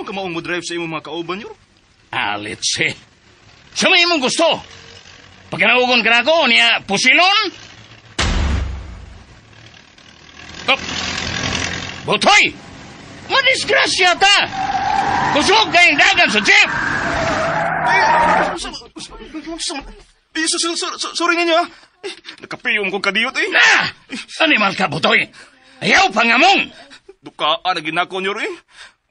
man ka maong mo drive sa imong mga kauban, Yor? Alitse. Sa may imong gusto. Pagkanaugon ka na ko, niya pusilon? Oh. Butoy! Madisgrasya ta! Kusog kayong dagan sa jeep! Sorry ninyo, ha? Nakapiyong kong kadiyot, eh. Na! Animal ka, Butoy! Ayaw pangamong! Dukaan na ginako, Yor, eh.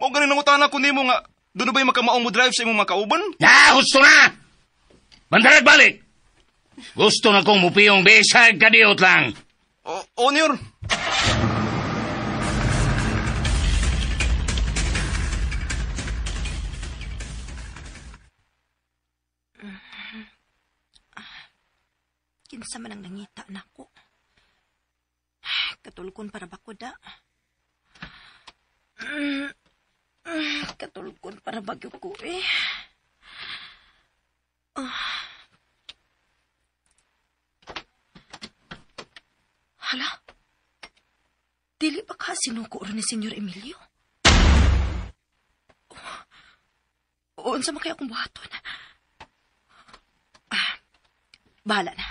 Mao ganin ang utana ko nimo nga, doon na ba'y makamaong mo drive sa imong mga kauban? Na! Gusto na! Bandarag balik! Gusto na kong mupiyong besag kadiyot lang. O, Yor. Kinsa man ang nangita nako. Katulkon para bako da. Katulkon para bagyo ko eh. Hala? Dili ba ka sinuko rin ni Senyor Emilio? Unsa man kaya akong buhaton? Bahala na.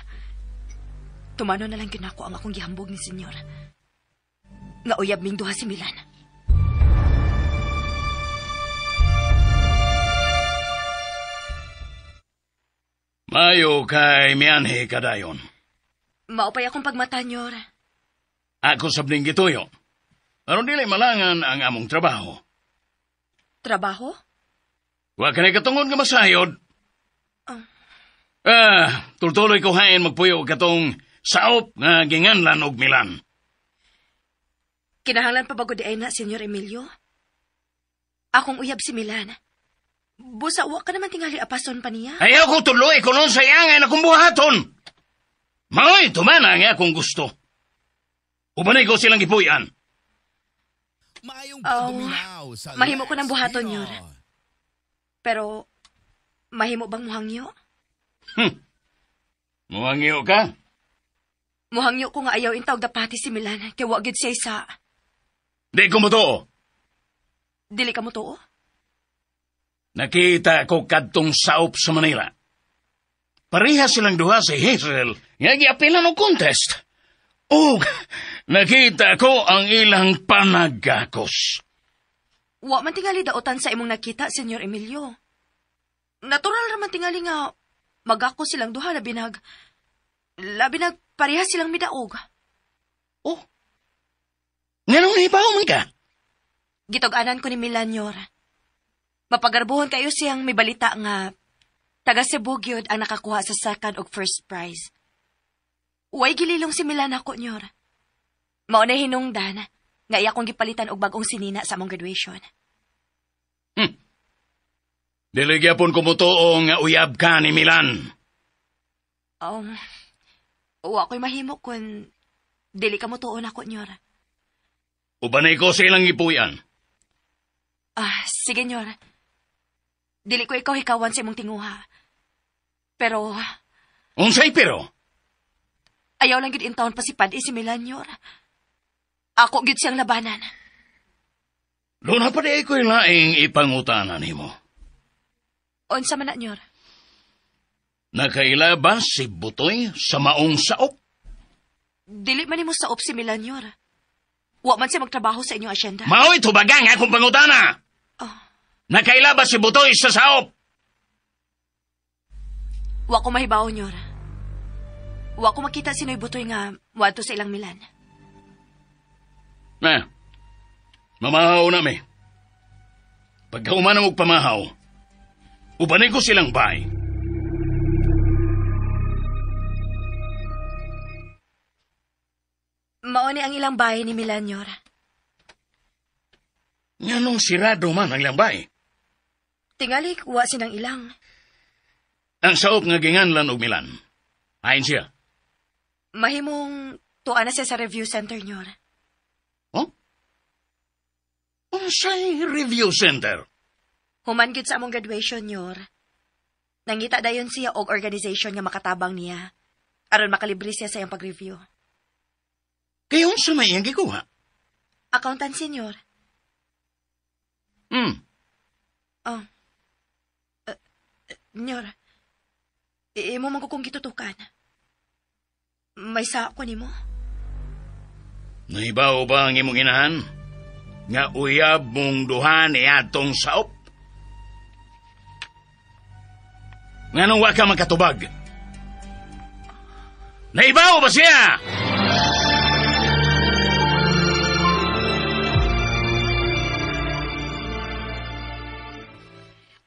Tumano na lang ginako ang akong gihambog ni Senyor. Nga uyab ming duha si Milan. Mayo kay mianhe kadayon. Maupay akong pagmata, Nyor. Ako sabling gituyo. Pero dili malangan ang among trabaho. Trabaho? Wa ka na katungod nga masayod. Tultuloy ko hain magpuyo katong saop nga ginganlan og Milan. Kinahanglan pa bago di ay na, Senyor Emilio? Akong uyab si Milan. Busa, wa ka naman tingali apason pa niya. Ayaw ko tuloy ko noon sayangan akong buhaton. Maoy, tumana nga akong gusto. Ubanay ko silang ipuyan. Mahimo ko ng buhaton, Nyor. Pero, mahimo bang muhangyo? Muhangyo ka? Muhangyo ko nga ayaw intawag dapati si Milan. Kaya wagid siya sa... Di ko mo to. Dili ka mo to? Nakita ko kadtong saop sa Manila. Pareha silang duha si Hazel nga giapilan ng contest. Nakita ko ang ilang panagakos. Wa man tingali daotan sa imong nakita, Senyor Emilio. Natural naman tingali nga magakos silang duha labi nag pareha silang midaog. Nganong hibaw man ka? Gitog-anan ko ni Milan, Nyor. Mapagarbuhon kayo siyang may balita nga taga Cebu gyud ang nakakuha sa second ug first prize. Way gililong si Milan ako, Nyor. Mao na hinungdan nga iya kong gipalitan og bag-ong sinina sa among graduation. Dili gyapon ko mutuo nga uyab ka ni Milan. Wa ko'y mahimo kung dili ka mo tuon ako, Nyor. Ubanay ko sa ilang ipuyan. Sige, Nyor. Dili ko ikaw hikawan sa imong tinguha. Pero... Unsay pero? Ayaw lang gid intawon pa si Padi si Milan, Nyor. Ako gid siyang labanan. Luna pa di ko'y laing ipangutanan nimo. Unsa man na, Nyor? Nakailabas si Butoy sa maong saop? Dili man nimo saop si Milan, Nyor. Wa man siya magtrabaho sa inyong asyenda. Mao'y tubagang akong pangutana! Nakailabas si Butoy sa saop? Wa ko mahibaw, Nyor. Wa ko makita sino'y Butoy nga muadto sa ilang Milan. Mamahaw na mi. Pagkauman mo pamahaw, ubanay ko silang bay. Mauni ang ilang bahay ni Milan, Nyor. Nganong sirado man ang ilang bay? Tingali kuha sinang ilang. Ang saop nga ginganlan og Milan. Ayon siya. Mahimong tuwa na siya sa review center, Nyor. Unsay review center? Human gid sa among graduation, Nyor. Nangita dayon siya og organization nga makatabang niya aron makalibre siya sa iyang pag-review. Kayon sa may iyang gikuha? Accountancy, Nyor. Oh. Nyor, imo man ko kung kitutukan. May sa ako nimo. Nahibaw ba ang imong inahan? Nga uyab mong duha ni atong saop? Nga nung wa ka magkatubag? Nahibaw ba siya?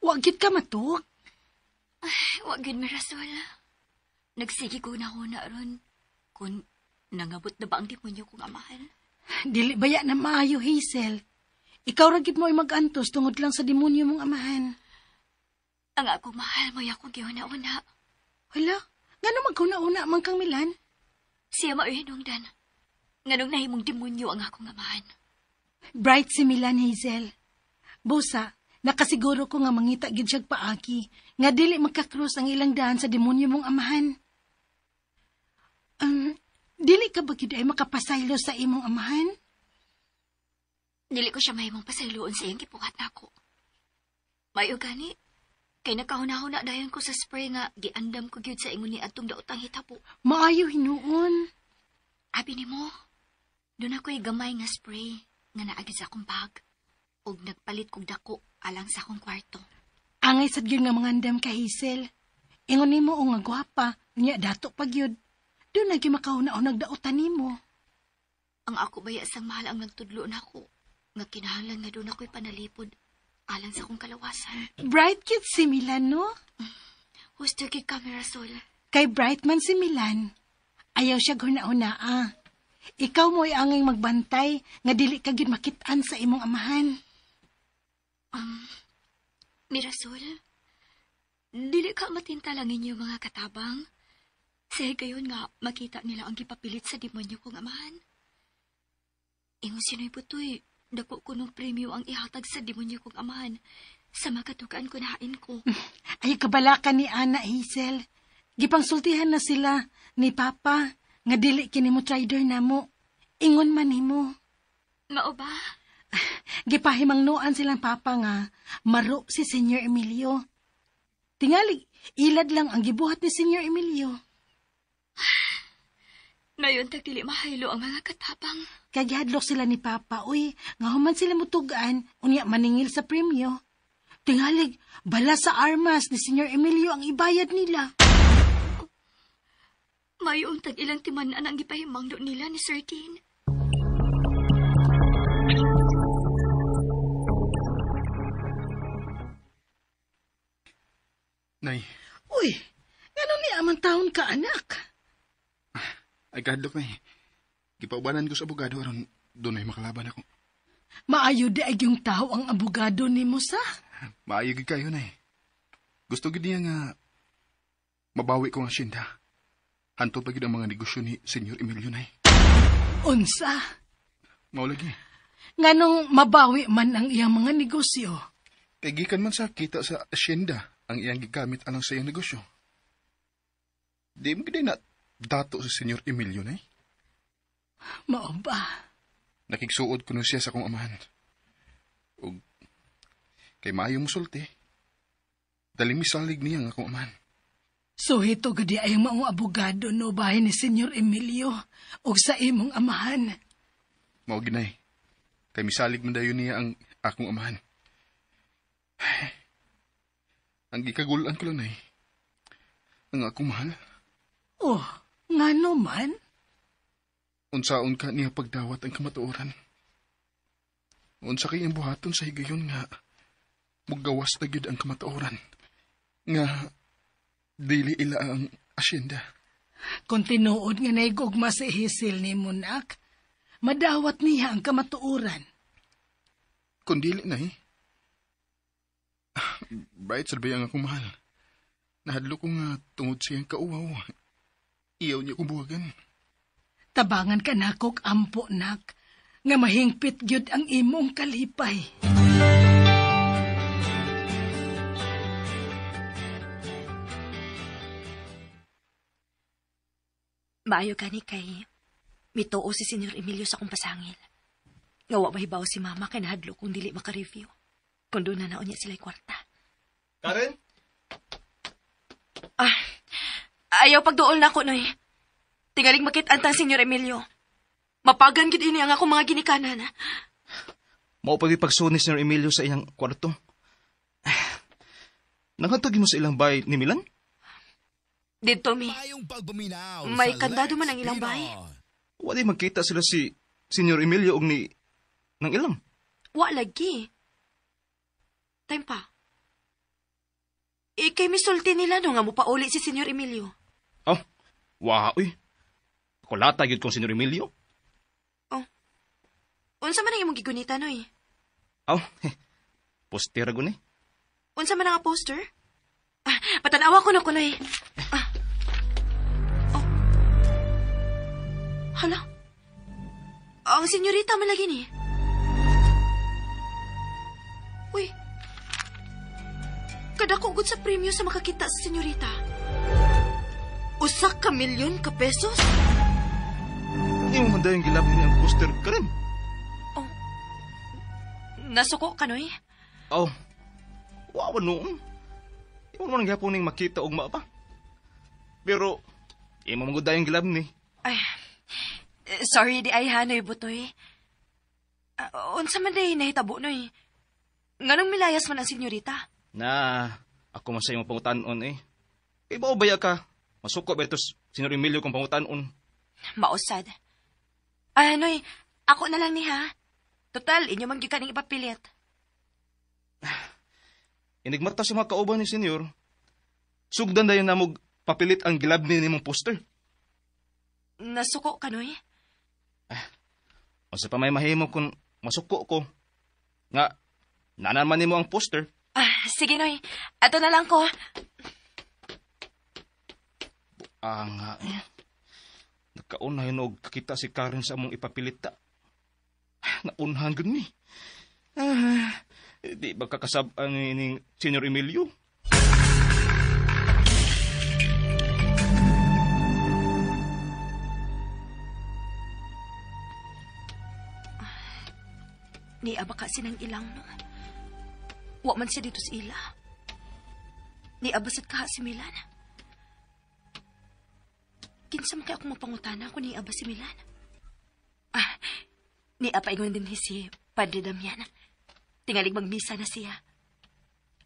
Wagit ka matug. Wag yun, Mirasol. Nagsigi ko na ron. Kung nangabot na ba ang demonyo kong amahan? Dili baya na maayo, Hazel. Ikaw ragit mo ay mag-antos tungod lang sa demonyo mong amahan. Ang ako mahal mo yakong gihuna-una. Hala, nga naman kauna-una man kang Milan. Siya mauhinungdan. Nganong nahimong demonyo ang akong amahan. Bright si Milan, Hazel. Busa, nakasiguro ko nga mangita gid siyag paagi nga dili magka-cross ang ilang daan sa demonyo mong amahan. Dili ka ba gid ay makapasaylo sa imong amahan? Dili ko siya mahimong pasayloon sa iyang gipukat nako. Mayo gani, kay nakahuna-huna dayon ko sa spray nga giandam ko gyud sa ingon ni adtong daotang hitabo. Maayo hinuon. Abi nimo, doon ako'y gamay nga spray nga naagi sa akong bag. Og nagpalit kog dako alang sa akong kwarto. Angay sad gyud nga mangandam ka, Hazel. Ingon nimo o nga gwapa, nya dato pa gyud. Doon na gimakahuna o nagdaotan nimo. Ang ako baya sang mahal ang nagtudlo nako. Nga kinahanglan nga doon ako'y panalipod alang sa akong kalawasan. Bright kid si Milan, no? Husto kay camera sol. Kay Bright man si Milan. Ayaw siya guna-una, ah. Ikaw mo ay angay magbantay nga dili ka gyud makit-an sa imong amahan. Mirasol, dili ka matinta lang inyo mga katabang. Say gayon nga makita nila ang gipapilit sa demonyo kong amahan. Ingon sinoy putoy, dako ko ng premyo ang ihatag sa demonyo kong amahan sa makatukaan ko na hain ko. Ay kabalakan ni Ana, Hazel. Gipangsultihan na sila ni Papa nga dili kini mo trader namo. Ingon man nimo. Mao ba? Gipahimangnuan silang Papa nga maro si Senyor Emilio. Tingali, ilad lang ang gibuhat ni Senyor Emilio. Ngayon tagdili mahaylo ang mga katabang. Kagihadlok sila ni Papa, uy, nga human sila mutugaan, unya maningil sa premyo. Tingalig, bala sa armas ni Senyor Emilio ang ibayad nila. Mayroong tag-ilang timanan ang gipahimangno nila ni Sir Dean. Nay, Uy, ngano ni amang taon ka, anak? ay kahadlok, nay. Gipaubanan ko sa abogado aron doon ay makalaban ako. Maayo di ay yung tao ang abogado ni mo sa? Maayo gid kayo, nay. Gusto gid niya nga mabawi ko ang asyenda. Hantod pa gid ang mga negosyo ni Senyor Emilio, nay. Unsa? Mao lagi. Nganong mabawi man ang iyang mga negosyo? Kay gikan man sa kita sa asyenda ang iyang gigamit alang sa iyang negosyo. Di mo gid na dato sa Senyor Emilio, nay. Mao ba? Nakigsuod ko nun siya sa akong amahan. O kay maayo mo sulti. Daling misalig niya ang akong amahan. So ito gadi ay maong abogado no bahay ni Senyor Emilio o sa imong amahan. Mao ginay. Kay misalig man dayon niya ang akong amahan. Ang gikagulan ko lang, nay. Ang akong mahal. Oh, ngano man? Unsaon ka niya pagdawat ang kamatuoran. Unsa kay ang buhaton sa higayon nga mugawas na gyud ang kamatuoran. Nga dili ila ang asyenda. Kung tinuod nga naigugma si Hazel ni Munak, madawat niya ang kamatuoran. Kung dili, nay. Bright sa bayang akong mahal. Nahadlo ko nga tungod siyang kauwaw. Iyaw niya kong buwagan. Tabangan ka nakok ampo nak, nga mahingpit gyud ang imong kalipay. Maayo gani kay mituo si Senyor Emilio sa akong pasangil. Nga wa mahibaw si Mama kay nahadlo kung dili maka-review. kung doon na naon niya sila'y kwarta. Karen? Ah, ayaw pagduol na ako, Noy. Tingaling makitantang Senyor Emilio. Mapagan gid ini ang akong mga ginikanan. Mao pagsunis ni Emilio sa iyang kwarto. Nanghatag mo sa ilang bahay ni Milan? Dito, Mi. May kandado man ang ilang bahay. Wala magkita sila si Senyor Emilio og ni nang ilang. Wa lagi. Time pa. Ikay misulti nila no nga mo pauli si Senyor Emilio. Oh, wow, uy. Ako lata yun kong Senyor Emilio. Oh. Unsa man ang imong gigunita, Noy? Oh, poster ko ni. Unsa man ang poster? Ah, patanawa ko na kunoy. Ah. Oh. Hala. Ang senyorita man lagi ni. Uy. Kadako gud sa premyo sa makakita sa senyorita. Usak ka milyon ka pesos? Hindi mo man dahil gilabing niya ang poster ka rin. Oh. Nasuko ka, Noy? Oh, wow, noon. Imo man nga po ning makita og mapa. Pero, imo man gud dahil gilabing ni. Ay, sorry di ay Hanoy Butoy. Unsa man day nahitabo, Noy? Nganong milayas man ang senyorita? Na, ako man sa iyong pangutanon eh. Kay ba baya ka? Masuko ba ito, Senyor Emilio, kung pangutanon? Mausad. Ay, Noy, ako na lang ni ha. Total, inyo man gyud kaning ipapilit. Inigmata sa mga kauban ni Senyor. Sugdan dayon na mog papilit ang gilabni ni mong poster. Nasuko ka, Noy? O sa pamay mahimo kung masuko ko. Nga, nanaman ni mo ang poster. Sige, Noy. Ato na lang ko. Nga eh. Nagkaunay og kakita si Karen sa among ipapilita. Naunhan gud ni. Di ba kakasab-an ni Senyor Emilio? Ni aba ka sinang ilang, no? Wa man siya dito sa ila. Ni abasat ka si Milan. Kinsa man kay ako mapangutana kung ni aba si Milan. Ni apa ingon din si Padre Damian. Tingalig magbisa na siya.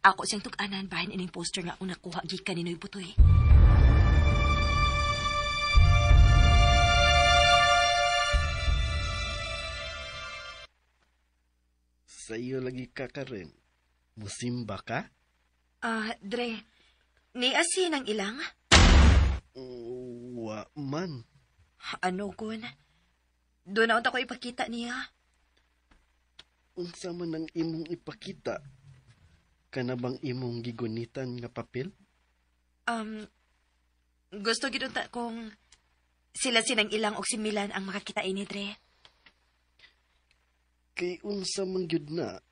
Ako siyang tug-anan bahin ining poster nga una kuha gikan ni Noy Butoy. Sa iyo lagi ka, Karen. Musimba ka? Dre, ni asin ang ilang? Wa man. Ano, Gun? Doon na unta ko ipakita niya. Unsa man ang imong ipakita? Kana bang imong gigunitan nga papel? Gusto gidunta kung sila sinang ilang og si Milan ang makakita ini, Dre. Kay unsa man gyud na?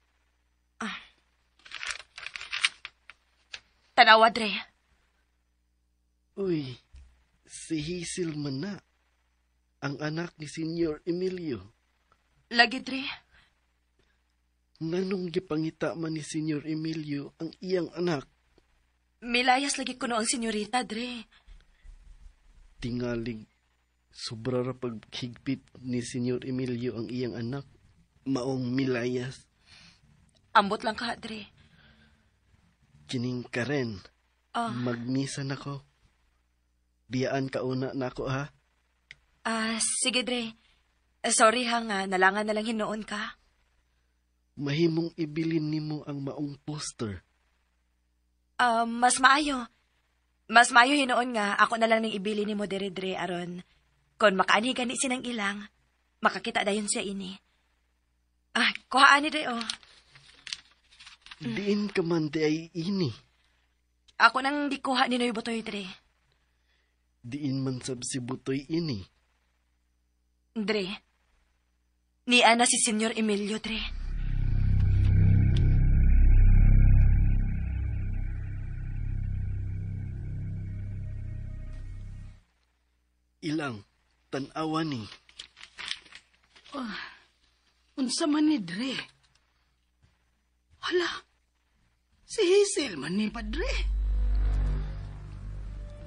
Tanawa, Dre. Uy, si Hazel man na. Ang anak ni Senyor Emilio. Lagi, Dre. Nganong gipangita man ni Senyor Emilio ang iyang anak? Milayas lagi kuno ang senyorita, Dre. Tingalig, sobra ra paghigpit ni Senyor Emilio ang iyang anak. Maong milayas. Ambot lang ka, Dre. Kining Karen, magmisa na ko. Biyaan ka una na ako, ha? Sige, Dre. Sorry ha nga, nalangan na lang hinoon ka. Mahimong ibilin nimo ang maong poster. Mas maayo. Mas maayo hinoon nga, ako na lang ning ibili ni mo, Dre, aron. Kung makaani gani sinang ilang, makakita dayon siya ini. Kuhaan ni Dre, Diin ka man di ay ini. Ako nang di kuha ni Noy Butoy, Dre. Diin man sab si Butoy ini. Dre, ni ana si Senyor Emilio, Dre. Ilang, tanawa ni. Unsa man ni Dre? Hala, si Hazel man ni Padre.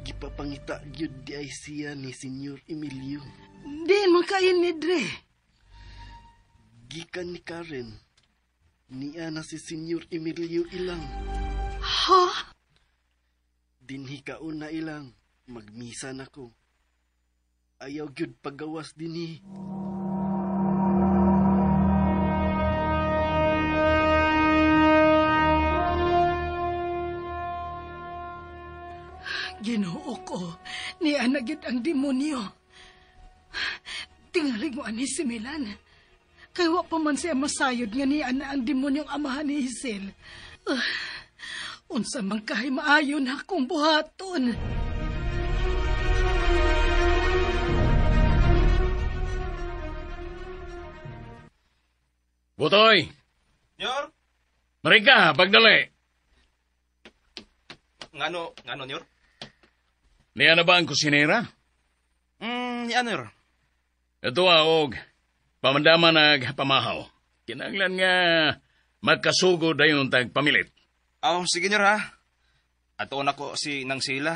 Gipapangita gyud di ay siya ni Senyor Emilio. Diin man kain ni Dre. Gikan ni Karen. Niya na si Senyor Emilio ilang. Ha? Dinhi kaon na ilang. Magmisa na ko. Ayaw gyud pagawas dinhi. Ginoo ko, niya na gyud ang demonyo. Tingalig mo ani si Milan. Kay wa pa man siya masayod nga niya na ang demonyong amahan ni Hazel. Unsa man kahay maayo na akong buhaton. Butoy! Nyor? Marika, pagdali! Ngano, Nyor? Niya na ba ang kusinera? Yan, Nyor. Ito og pamandama nagpamahaw. Kinanglan nga magkasugo dayon tag pamilit. Sige, Nyor, ha? Ato na ko si Nang Sila.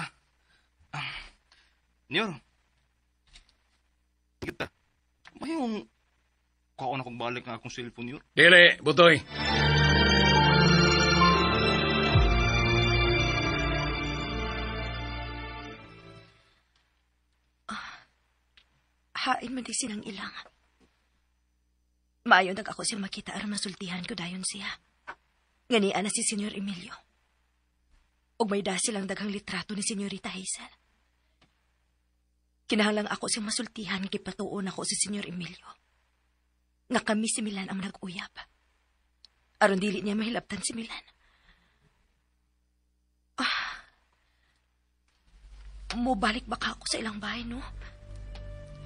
Nyor. Kita. Mayong kaon akong balik nga akong cellphone, Nyor. Dili, Butoy. Hain man di silang ilang. Maayo nag ako siyang makita aram masultihan ko dayon siya. Ganian na si Senyor Emilio. Og may da silang daghang litrato ni Senyorita Hazel. Kinahanglang ako siyang masultihan kay patuon ako si Senyor Emilio. Nga kami si Milan ang nag-uyab. Aron dili niya mahilabtan si Milan. Mubalik baka ako sa ilang bahay, no?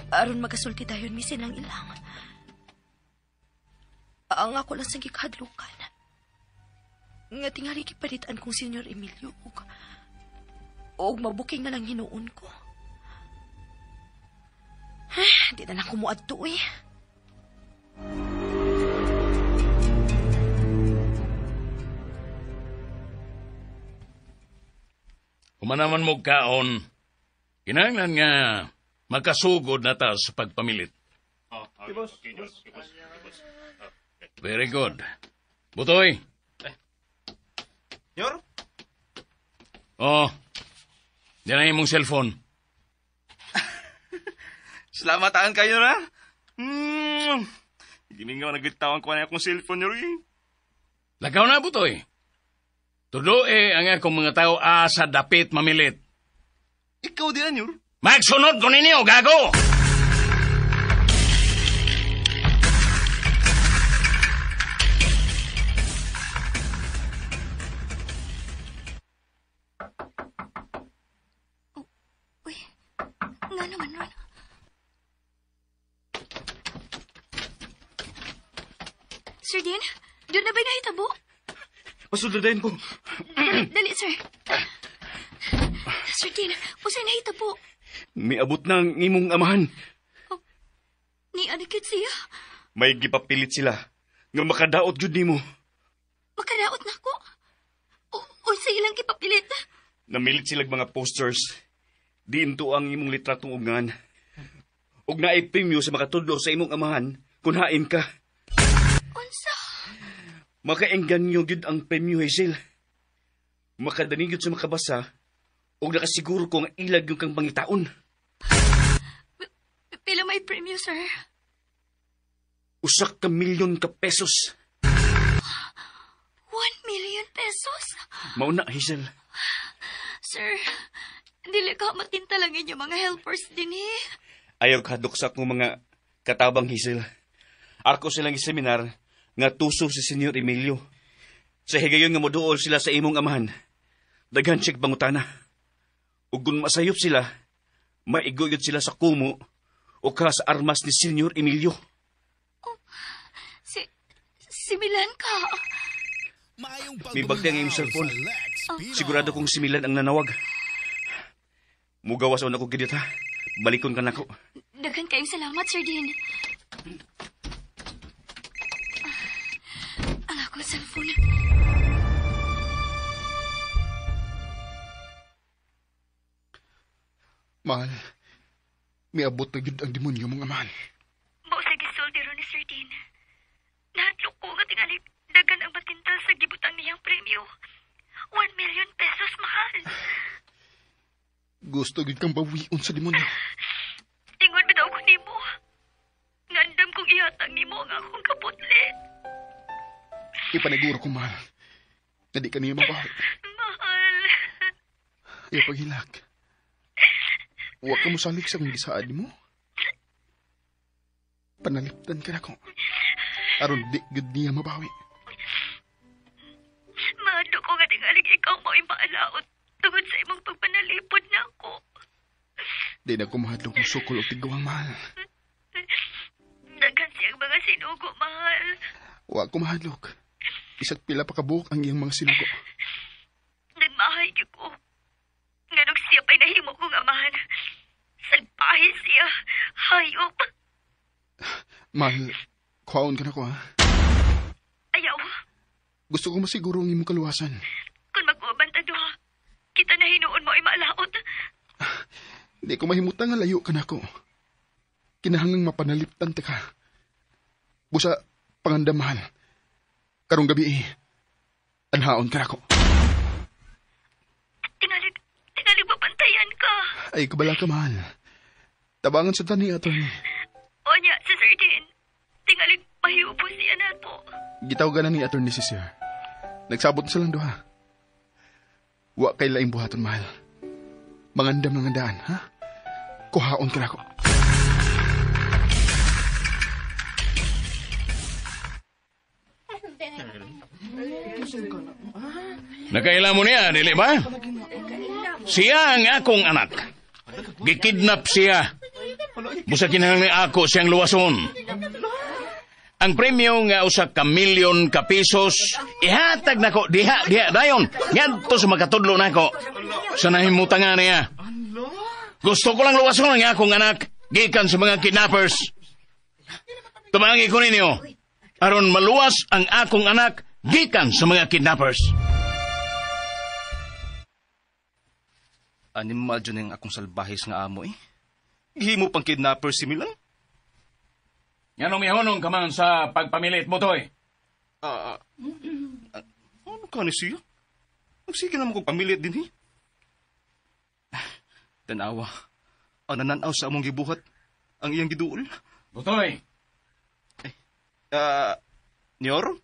Aron magasulti dayon mi silang ilang. Ang ako lang sa gikadlukan. Nga tingali kipalitan kong Senyor Emilio og mabuking na lang hinuon ko. Di na lang kumuad to eh. Kumanaman mo kaon, kinahanglan nga magkasugod na ta sa pagpamilit. Very good. Butoy. Nyor? Yan ang imong cellphone. Salamat kayo na. Hindi nga nagitawan ko na akong cellphone, Nyor. Lakaw na, Butoy. Tudo ang akong mga tao sa dapit mamilit. Ikaw din, Nyor. Magsunod ko ninyo, gago! Uy, nga naman ron. Sir Dean, doon na ba'y nahitabo? Pasuladayin ko. Dali, sir. Sir Dean, usay nahitabo. May abot na ang imong amahan. Ni anakit siya. May gipapilit sila nga makadaot jud nimo. Makaraot na ko. Uy, sa ilang kipapilit. Namilit silang mga posters. Diinto ang imong litratong ugngan. Ug naay premyo sa makatudlo sa imong amahan kung hain ka. Unsa? Makaengganyo gyud ang premyo, Hazel. Makadani gyud sa makabasa ug nakasiguro ko nga ilag yung kang pangitaon. Pila may premyo, sir? Usak ka milyon ka pesos. 1 million pesos? Mauna, Hazel. Sir, dili ka matintalangin yung mga helpers din eh. Ayaw kaduksak ng mga katabang, Hazel. Ako silang seminar nga tuso si Senyor Emilio. Sa higayon nga moduol sila sa imong amahan. Daghan siyag pangutana. Ug kung masayop sila, maiguyod sila sa kumo o ka sa armas ni Senyor Emilio. Si Milan ka. May bagdang iyong cellphone. Sigurado kong si Milan ang nanawag. Mugawas ako gidit, ha. Balikon ka na ko. Daghan kayong salamat, Sir Dean. Ang akong cellphone. Mahal, miabot na gid ang demonyo mga mahal. Mao sa gisulti ron ni Sir Dean. Nahadlok ko nga tingali dagan ang matintal sa gibutang niyang premyo. 1 million pesos, mahal. Gusto gid kang bawion sa demonyo. Ingon bitaw ko nimo. Ngandam kong ihatag nimo ang akong kaputli. Ipaniguro ko, mahal, na di ka niya mabawi. Mahal. Ipaghilak. Huwag ka mo salig sa kong gisaad mo. Panaliptan ka na ko. Aron di gud niya mabawi. Mahadlo ko nga tingalig ikaw mo imaalaot tungod sa imong pagpanalipod na ako. Di na ko mahadlong kong sukol o tigawang, mahal. Daghan siyang mga sinugo, mahal. Huwag ko mahadlok. Isa't pila pa kabuok ang iyang mga sinugo. Nagmahay gyud ko. Nganong siya pa'y nahimo kong amahan. Salbahe siya. Hayop. Mahal, kuhaon ka na ko, ha? Ayaw. Gusto ko masiguro ang imong kaluwasan. Kung mag-uban ta duha, kita na hinuon mo ay maalaot. Di ko mahimutang nga layo ka na ko. Kinahangang mapanaliptan te ka. Busa, pangandamahan. Karong gabi anhaon ka na ko. Tingalig mapantayan ka. Ay, kabala ka, mahal. Tabangan sa tani, attorney. O niya, si Sir Dean. Tingalig mahiupo siya na to. Gitawagan na ni attorney si Sir. Nagsabot sa lang duha. Wa kay laing buhaton, mahal. Mangandam ng andaan, ha? Kuhaon ka na ko. Nakaila mo niya, dili ba? Siya ang akong anak. Gikidnap siya. Busa kinahanglan ako siyang luwason. Ang premyo nga usa ka milyon ka pesos, ihatag nako diha dayon. Ngadto sa makatudlo nako. Sa nahimutangan niya. Gusto ko lang luwason ang akong anak gikan sa mga kidnappers. Tumangi ko ninyo aron maluwas ang akong anak gikan sa mga kidnappers. Animal dyan ang akong salbahis nga amo eh. Gihimo pang kidnapper si Milan. Yanong mihunong ka man sa pagpamilit mo, Toy. Ano ka ni siya? Magsige naman kong pamilit din eh. Tanawa, ananaw sa among gibuhat ang iyang giduol. Butoy. Niyor?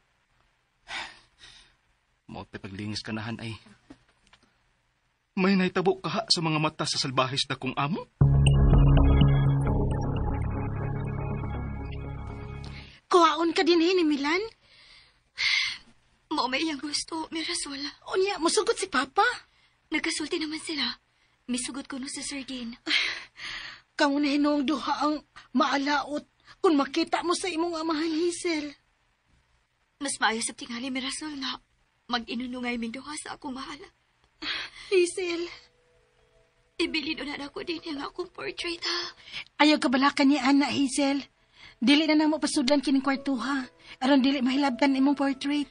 Mo paglingis kanahan ay may naitabo kaha sa mga mata sa salbahis na kong amo? Kuhaon ka din ni Milan? Mao may iyang gusto, Mirasol. Unya, musugot si Papa. Nagkasulti naman sila. Misugot ko no sa Sir Dean. Kamu na hinong duha ang maalaot kung makita mo sa imong amahan, Hazel. Mas maayos sa tingali, Mirasol, nga mag-inunungay ming duha sa akong mahala. Hazel. Ibilin na ako din yung akong portrait, ha? Ayaw kabalakan ni Ana, Hazel. Dili na namo pasudlan kining kwartuha. Aron dili mahilabtan imong portrait.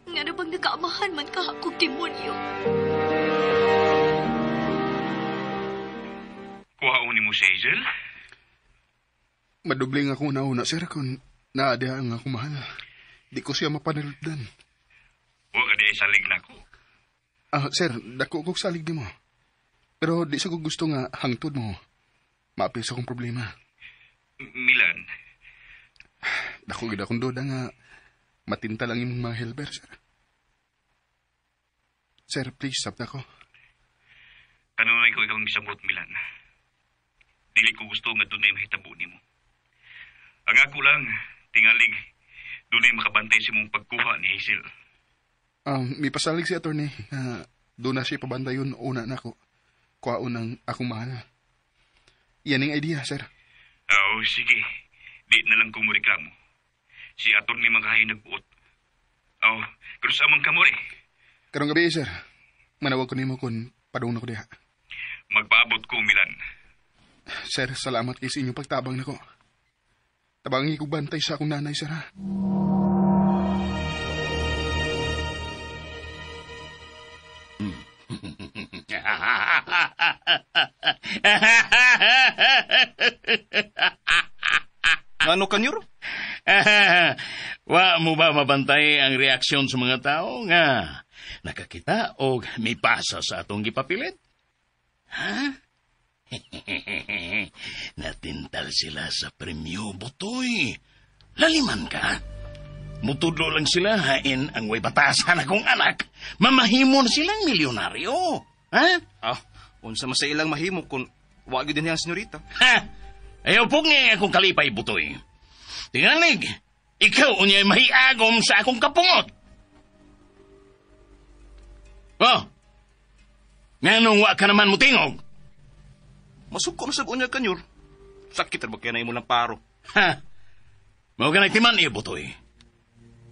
Nga na bang nakaamahan man ka akong demonyo? Kuhaon ni mo si Hazel? Madubling ako una, sir, kung naada ang ako mahal. Di ko siya mapanalipdan. Huwag ka di salig na ko. Sir, dako ko salig di mo. Pero di sa ko gusto nga hangtod mo. Maapis akong problema. Milan? Dako gid akong duda nga matinta lang imong mga helper, sir. Sir, please, stop na ko. Kanunay ko ikaw ang isabot, Milan. Dili ko gusto nga dunay mahitabo nimo. Ang ako lang, tingalig, dunay makabantay si mong pagkuha ni Hazel. May pasalig si attorney na doon na siya pabantayon una na ako. Kuhaon ang akong mahal. Yan ang idea, sir. Sige. Di na lang kumuriklamo. Si attorney makahay nagbuot. Krus amang kamori. Karong gabi, sir. Manawag ko nimo kung padung na ko diha. Magpaabot ko, Milan. Sir, salamat kay sa inyong pagtabang na ko. Tabangi ko bantay sa akong nanay, sir, ha? Ano kanyor? Wa mo ba mabantay ang reaksyon sa mga tao nga nakakita o may pasa sa atong gipapilit? Ha? Natintal sila sa premyo, Butoy. Laliman ka. Mutudlo lang sila hain ang way batasan akong anak. Mamahimo na silang milyonaryo. Ha? Unsa man sa ilang mahimo kung wag din yang senyorita. Ha? Ayaw po nga akong kalipay, Butoy. Tingalig, ikaw unya'y mahiagom sa akong kapungot. Oh, nganong wa ka naman mutingog? Masuko na sa unya kanyor. Sakit ra ba kaya na imo lang paro? Ha? Mao ka nagtiman niyo, Butoy.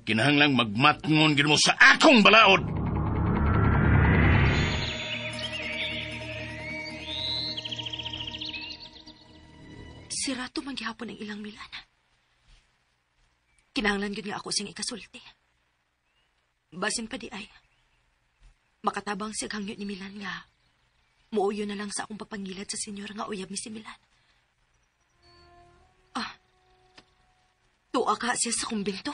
Kinahanglang magmatngon gid mo sa akong balaod. Sirato man gihapon ang ilang Milan. Kinahanglan gyud nga ako sing ikasulti. Basin pa di ay. Makatabang siya hangyo ni Milan nga muuyo na lang sa akong papangilad sa senyor nga uyab ni si Milan. Tuwa ka siya sa kumbento.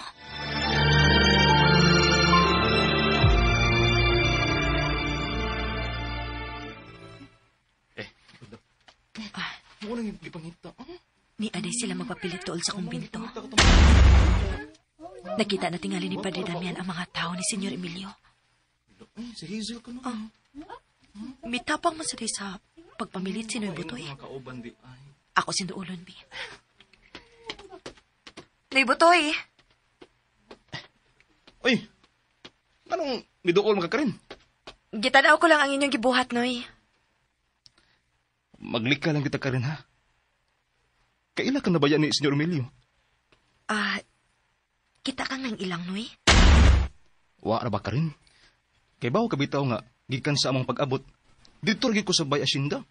Ni aday sila magpapilit tuol sa kumbento. Nakita na tingali ni Padre Damian ang mga tao ni Senyor Emilio. Si Hazel ka na. Mitapang man sa pagpamilit si Noy Butoy. Ako sinduulon, Bi. Noy Butoy! Uy! Anong miduol magkakarin? Gitanaw ko lang ang inyong gibuhat, Noy. Maglika lang kita karin, ha? Kaila ka na ba yan ni Senyor Emilio? Kita kang nang ilang, Noy? Wa na ba ka rin? Kay bawo ka bitaw nga, gikan sa among pag-abot. Dito rin ko sa Bay Asinda.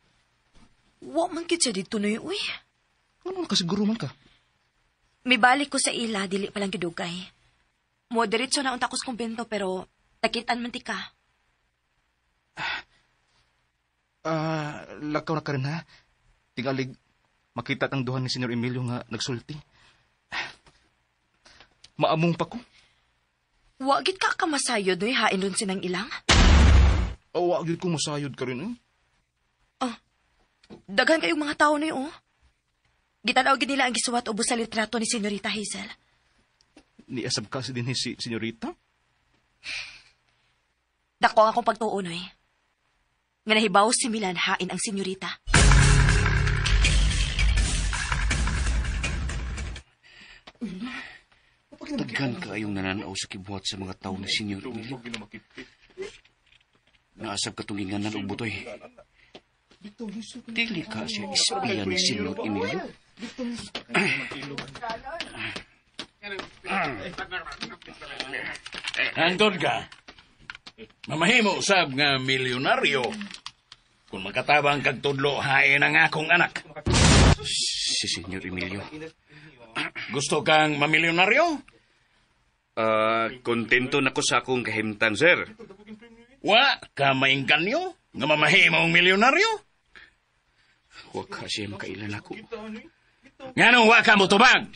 Wa man kit siya dito, Noy, uy. Ano nakasiguro man ka? May balik ko sa ila, dili palang gidugay. Mo diretso na unta ko sa kumbento, pero takitan man ti ka. Lakaw na ka rin, ha? Tingalig, makita ang duhan ni Senyor Emilio nga nagsulti. Maamong pa ko. Wagit ka kamasayod, Noy, hain dun sinang ilang? Wagit ko masayod ka rin, eh. Daghan kayong mga tao, Noy, oh. Gitanaw gid nila ang gisuwat ubos sa litrato ni Senyorita Hazel. Niasab kasi din si Senyorita? Dako ang akong pagtuo, Noy. Nga nahibaw si Milan hain ang Senyorita. Daghan kaayong nananaw sa kibuhat sa mga tao ni Senyor Emilio. Naasab katunginganan og Butoy. Dili ka siya ispiya ni Senyor Emilio. Hangtod ka. Mamahimo usab nga milyonaryo. Kung makatabang kag tudlo hain ang akong anak. Si Senyor Emilio. Gusto kang mamilyonaryo? Kontento na ko sa akong kahimtang, sir. Wa ka maingkanyo nga mamahimong milyonaryo? Huwag ka siya makailan ako. Nganong wa ka mo tubag?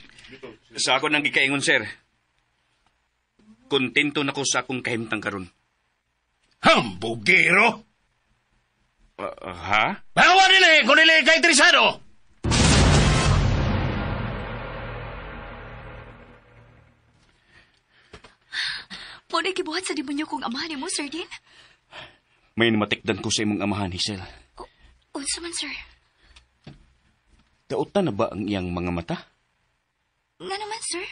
Sa ako nang gikaingon, sir. Kontento na ko sa akong kahimtang karon. Hambugero! Ha? Bawa nila kung nila kay Trisado! Muna gibuhat sa demonyo kong amahan mo, Sir Dean? May namatikdan ko sa imong amahan, Hazel. Unsa man, sir? Dautan na ba ang iyang mga mata? Nga naman, sir?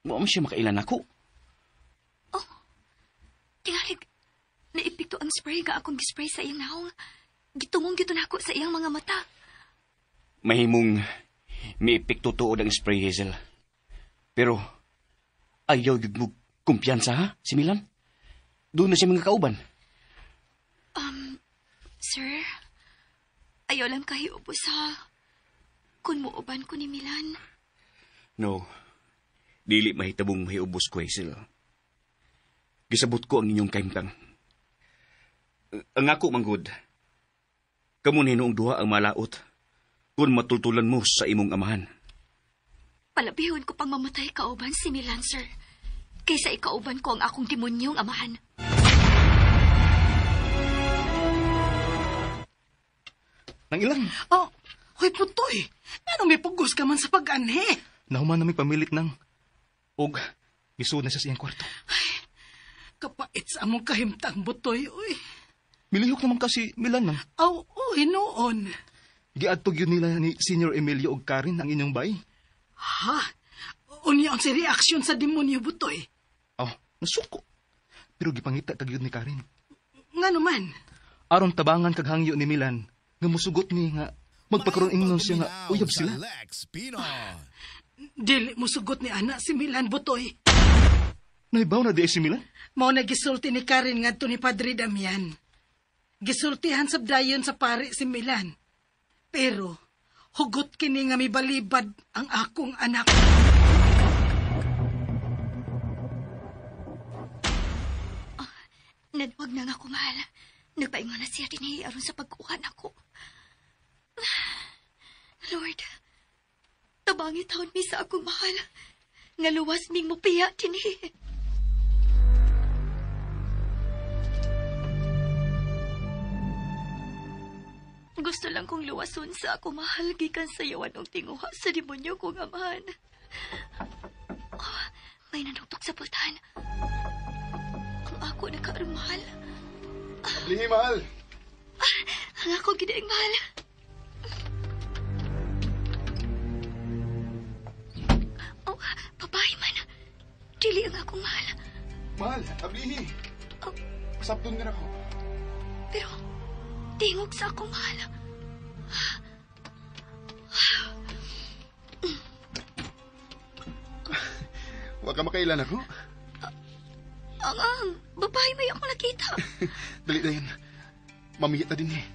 Mo siya makailan ako. Tingalig, naipikto ang spray nga akong gispray sa iyang naong. Gitungong gito na ako sa iyang mga mata. Mahimong miipikto tuod ang spray, Hazel. Pero, ayaw yun mo kumpiyansa, ha, si Milan? Doon na siya mga kauban. Sir, ayaw lang kahiubos, ha? Kung muuban ko ni Milan. No, dili mahitabong mahiubos ko, Hazel. Gisabot ko ang inyong kaimtang. Ang ako, manggod, Kamo ni noong duha ang malaot kung matultulan mo sa imong amahan. Palabihon ko pang mamatay kauban si Milan, sir. Kaysa ikauban ko ang akong demonyong amahan. Nang ilang, Oh, hoy putoy. Ano may pugos ka man sa pag-anhi? nahuman naming pamilit ng og isuod na sa siyang kwarto. Kapait sa among kahimtang butoy, uy. Milihok naman kasi Milan nang. Aw, uy, noon. Giadtog yun nila ni Senior Emilio og Karen ang inyong bay. Ha? Unya ang si reaksyon sa demonyo butoy. Oh, nasuko. Pero gipangita kag yun ni Karen. Nga naman. Aron tabangan kag hangyo ni Milan, nga musugot ni nga magpakaroon ingnon siya nga uyab sila. Dili mo sugot ni anak si Milan butoy. Naibaw na di si Milan? Mao na gisulti ni Karen ngadto ni Padre Damian. Gisultihan sa dayon sa pare si Milan. Pero hugot kini nga mibalibad ang akong anak. Nadwag na nga ako, mahal. Nagpaingon na siya din aron sa pagkuhan ako. Lord, tabangi taon mi sa akong mahal. Nga luwas ming mupiya din Gusto lang kong luwason sa ako mahal gikan sa yawan ng tinguha sa demonyo kong amahan. Oh, may nanuktok sa pultahan. Ang ako nakaarmal. Lihi, mahal. Ang ako gidaing mahal. Oh, babae man. Dili ang akong mahal. Mahal, ablihi. Oh. Pasaptun ka na ko. Pero, tingog sa akong mahal. Huwag ka makailan ako. Ang babae may ako nakita. Dali na yan. Mamiyit na din eh.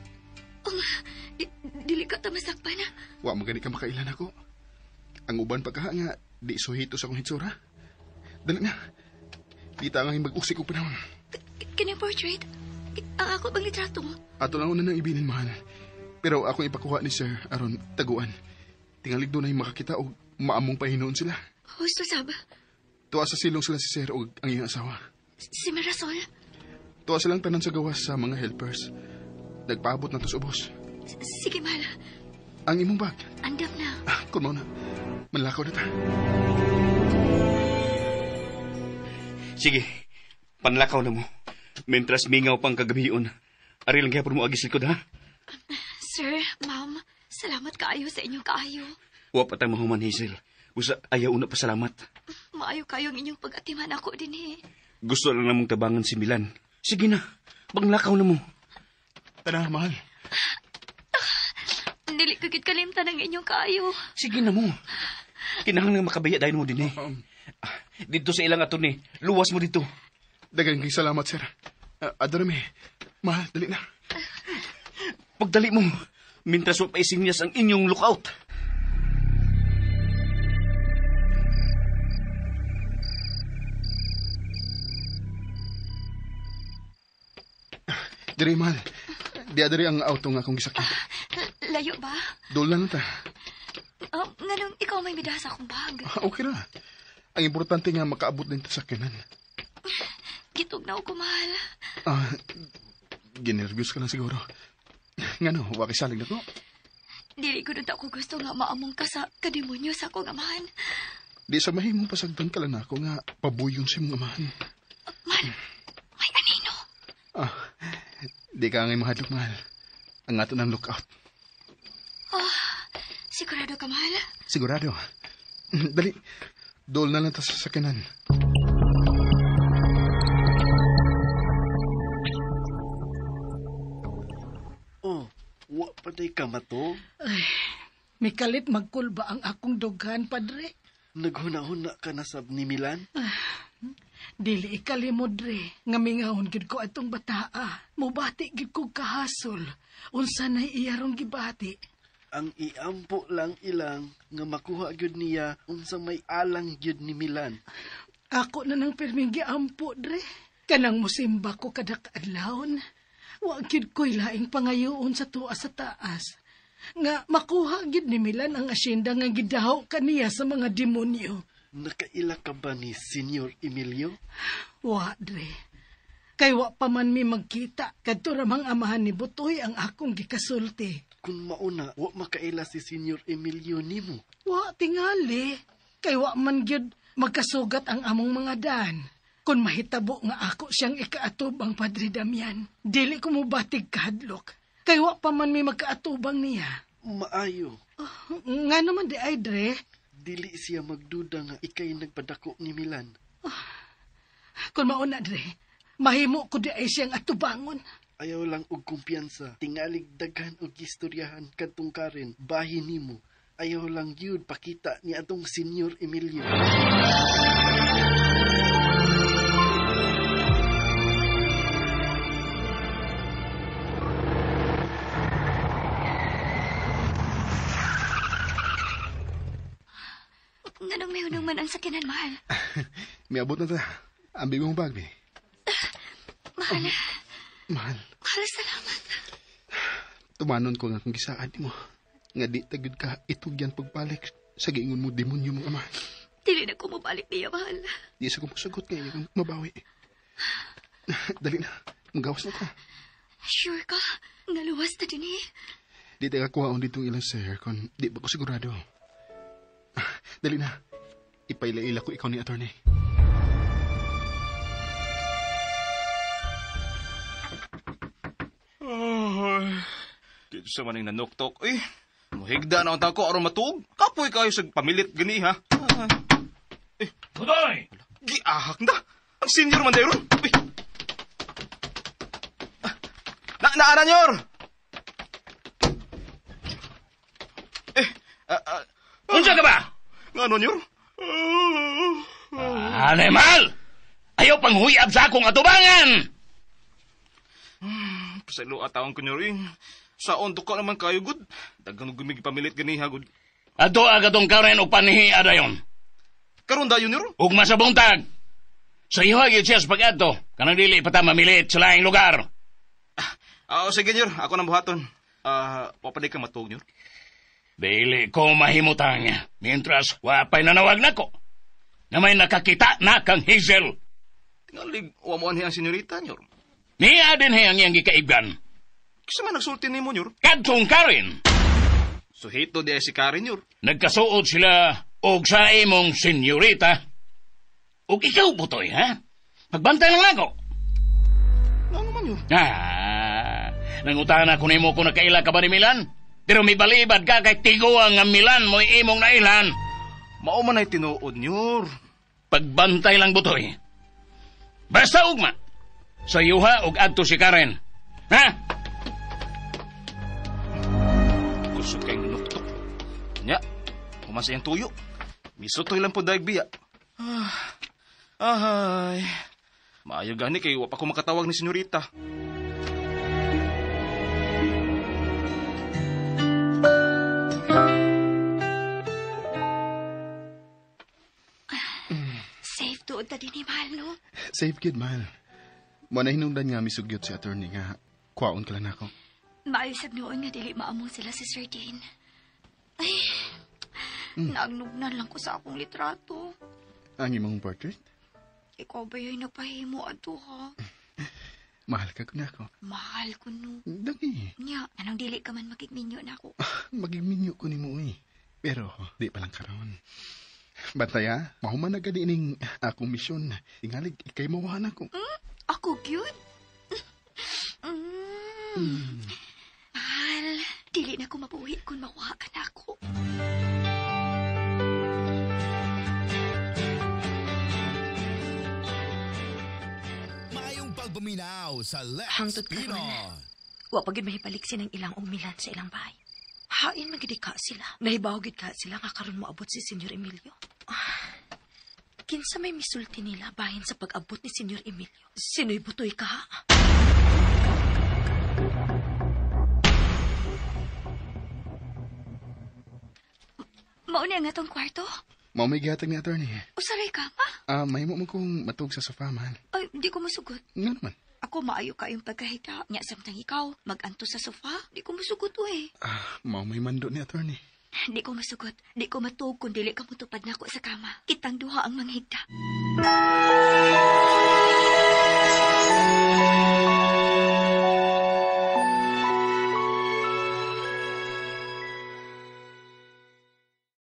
Dili ka tamasakpan na. Huwag magani ka makailan ako. Ang uban pagkaha nga, di suhito sa akong hitsura. Dali na. Kita nga yung mag-usik ko panahon. Kanya portrait? Ang ako bang litrato mo? Ato lang una nang ibilin, mahal. Pero ako ipakuha ni Sir aron taguan. Tingalig doon ay makakita o maamong pahinoon sila. Gusto saba? Tuwa sa silong sila si Sir o ang iyong asawa. Si Mirasol? Tuwa silang tanan sa gawas sa mga helpers. Nagpaabot na to sa ubos. Sige, mahal. Ang imong bag. Andam na. Kun mo na. Manlakaw na ta. Sige, panlakaw na mo. Mentras mingaw pang kagabion. Ari lang kaya mo agis likod, ha? Sir, ma'am, salamat kaayo sa inyong kaayo. Wa pa tayo mahuman, Hazel. Usa, ayaw una pa salamat. Maayo kayo ang inyong pag-atiman ako din Gusto lang namong tabangan si Milan. Sige na, panglakaw na mo. Tara, mahal. Dili kagit kalimtan ang inyong kaayo. Sige na mo. Kinahanglan makabaya dahil mo din Dito sa ilang ato ni, luwas mo dito. Dagang kay salamat, Sir. Adarami. Mahal, dali na. Pagdali mo, mintras mo paisinyas ang inyong lookout. Diri, mahal. Di adari ang auto nga akong gisakyan. Layo ba? Doon lang ta. Nganong ikaw may midas akong bag. Okay ra. Ang importante nga makaabot din ta sa sakyanan. Gitog na ako, mahal. Ginervyos ka lang siguro. Nga no, wakisalig na ko. Dili ko nun ako gusto nga maamong ka sa kademonyo sa akong amahan. Di sa mahimong pasagdan ka lang ako nga pabuyon si mong amahan. Man, may anino. Di ka ngay mahadlok, mahal. Ang ato ng lookout. Sigurado ka, mahal? Sigurado. Dali, dool na lang ta sa sakyanan. Oh, wa pa day ka mato? May kalit magkulba ang akong dughan, Padre. Naghuna-huna ka na sab ni Milan? Dili ikalimod re, nga mingahon gid ko atong bataa. Mubati gid ko kahasol. Unsa na iyarong gibati? Ang iampo lang ilang nga makuha gyud niya unsa may alang gyud ni Milan. Ako na nang pirming giampo, Dre. Kanang musimba ko kada kaadlawon. Wa gid ko'y laing pangayoon sa tuwa sa taas. Nga makuha gid ni Milan ang asyenda nga gidaho kaniya sa mga demonyo. Nakaila ka ba ni Senyor Emilio? Wa, Dre. Kay wa pa man mi magkita, kadto ramang amahan ni Butoy ang akong gikasulti. Kung mauna, wa makaila si Senyor Emilio nimo. Wa tingali. Kay wa man gyud magkasugat ang among mga daan. Kung mahitabo nga ako siyang ikaatubang Padre Damian, dili ko mo batig kahadlok. Kay wa pa man mi magkaatubang niya. Maayo. Nga naman di ay, Dre. Dili siya magduda nga ikay nagpadako ni Milan. Kung mauna, Dre, mahimo ko di ay siyang atubangon. Ayaw lang og kumpiyansa. Tingalig daghan og istoryahan kadtong Karen, bahin nimo. Ayaw lang yun pakita ni atong Senyor Emilio. Nganong may unong man ang sakinan, mahal. May abot na ta. Ambi mong bag, be. Mahal. Mahal, Mahal, salamat. tumanon ko nga kung gisaan mo. Nga di tagid ka itugyan pagbalik sa giingon mo demonyo mong ama. Dili na ko mabalik niya, mahal. Di sa kumusagot nga yung mabawi. Dali na, magawas na ka. Sure ka? Naluwas na din eh. Di tayo kuhaon ditong ilang sir kung di ba ko sigurado. Dali na, ipaila-ila ko ikaw ni attorney. Dito sa maning nanuktok. Muhigda na ang tako aron matug. Kapoy kayo sa pamilit gani ha. Butoy! Giahak na. Ang senior man dayon. Naana nyor. Unsa ka ba? Ngano nyor? Animal! Ayaw pang huyab sa akong atubangan! Pasalo atawon ko nyor. Saon to ka naman kayo gud. Dagang gumigi pamilit gani ha gud. Ato agatong Karen o panihi adayon. Karon dayon nyor. Ug masabuntag. Sa iyo hagit siya sa pag-ato. Kanang dili pa ta mamilit sa laing lugar. Sige nyor. Ako nang buhaton. Papaday ka matug nyor. Dili ko mahimutang niya. Mientras wapay nanawag na ko. Na may nakakita na kang Hazel. Tingalig, wamuan ang senyorita nyor. Niya din hiyang iyang gikaigan. Kisa man nagsulti ni mo nyor. Kadtong Karen. Suhito di ay si Karen nyor. Nagkasuot sila og sa imong senyorita. Og ikaw, Butoy, ha? Pagbantay lang ako. Ano man nyor? Nangutangan ako nimo kung nakaila ka ba ni Milan? Pero may balibad ka kay tiguang nga Milan mo'y imong nailan. Mao man ay tinuod nyor. Pagbantay lang, Butoy. Basta ugma. Sa yuha og adto si Karen. Ha? Kusog kay nunuktok. Nya, umasa yung tuyo. Misutoy lang po daig biya. Ahay. Maayo gani kay wa pa ko makatawag ni senyorita. Safe doon ta din eh, mahal, no? Safe kid, mahal. Mo na hinungdan nga misugyot si attorney nga kuhaon ka lang ako. Maayos noon nga dili maamong sila si Sir Dean. Ay, naagnugnan lang ko sa akong litrato. Ang imong portrait? Ikaw ba yung napahimo ato, ha? Mahal ka ko na ako. Mahal ko, no. Dagi. Nya, anong dili ka man makikminyo na ako. Magigminyo ko ni mo Pero di pa lang karon. Bantaya, mahuman na gani ning akong misyon. Tingalig, ikay mawahan ako. Ako cute? Mahal, dili na ko mabuhi kung makuha ka na ako. Mayong pagbuminaw sa Let's Hangtod karon. Pinon. Wa pagid mahibalik silang ilang umilan sa ilang bahay. Hain magidi ka sila. Nahibawagid ka sila nga karon moabot si Senyor Emilio. Kinsa may misulti nila bahin sa pag-abot ni Senyor Emilio. Sino'y Butoy ka, ha? Mauna nga tong kwarto? Mao may gihatag ni attorney. Usaray ka, ma? Mahimo mo kong matug sa sofa, mahal. Ay, hindi ko masugot. Nga naman. Ako ako maayo kayong pagkahita. Nya samtang ikaw, maganto sa sofa. Di ko masugot eh. Mao may mando ni attorney. Di ko masugot. Di ko matug kung dili ka mutupad na ako sa kama. Kitang duha ang manghigda.